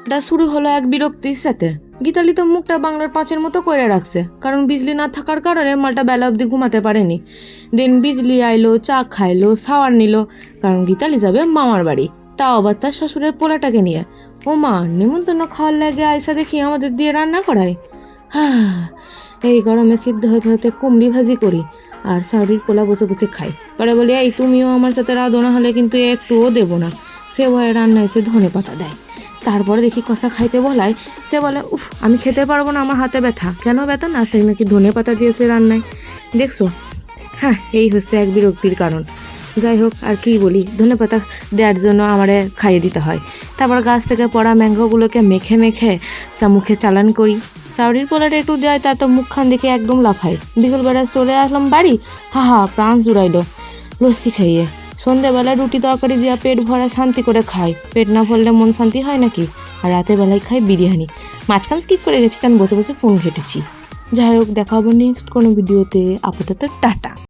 এটা শুরু হলো এক বিরক্তির সাথে। গীতালি তো মুখটা বাংলার পাঁচের মতো করে রাখছে, কারণ বিজলি না থাকার কারণে মালটা বেলা অবধি ঘুমাতে পারেনি। দিন বিজলি আইলো, চা খাইলো, শাওয়ার নিল, কারণ গীতালি যাবে মামার বাড়ি, তাও আবার তার শ্বশুরের পোলাটাকে নিয়ে। ও মা, নিমন্ত্রণ খাওয়ার লাগে আয়সা দেখি আমাদের দিয়ে রান্না করায়। এই গরমে সিদ্ধ হতে হতে কুমড়ি ভাজি করি আর সাউরির পোলা বসে বসে খাই। পরে বলি, এই তুমিও আমার সাথে রাঁধো, না হলে কিন্তু একটুও দেবো না। সে ভয়ে রান্নায় সে ধনে পাতা দেয়। তারপরে দেখি কষা খাইতে বলায়, সে বলে, উফ, আমি খেতে পারবো না, আমার হাতে ব্যথা। কেন ব্যথা? না, সেই নাকি ধনে পাতা দিয়েছে রান্নায়। দেখছো? হ্যাঁ, এই হচ্ছে এক বিরক্তির কারণ। যাই হোক, আর কি বলি, ধনে পাতা দেওয়ার জন্য আমারে খাইয়ে দিতে হয়। তারপর গাছ থেকে পড়া ম্যাঙ্গোগুলোকে মেখে মেখে তা মুখে চালান করি। সাউরির পোলাটা একটু দেয়, তার তো মুখখান দেখে একদম লাফায়। বিকেলবেলায় চলে আসলাম বাড়ি, প্রাণ জুড়াইলো লস্যি খাইয়ে। সন্ধ্যেবেলায় রুটি তরকারি দিয়া পেট ভরা শান্তি করে খাই। পেট না ভরলে মন শান্তি হয় নাকি? আর রাতের বেলায় খাই বিরিয়ানি। মাঝখান স্কিপ করে গেছি, কারণ বসে বসে ফোন ঘেটেছি। যাই হোক, দেখা হবে নেক্সট কোনো ভিডিওতে। আপাতত টাটা।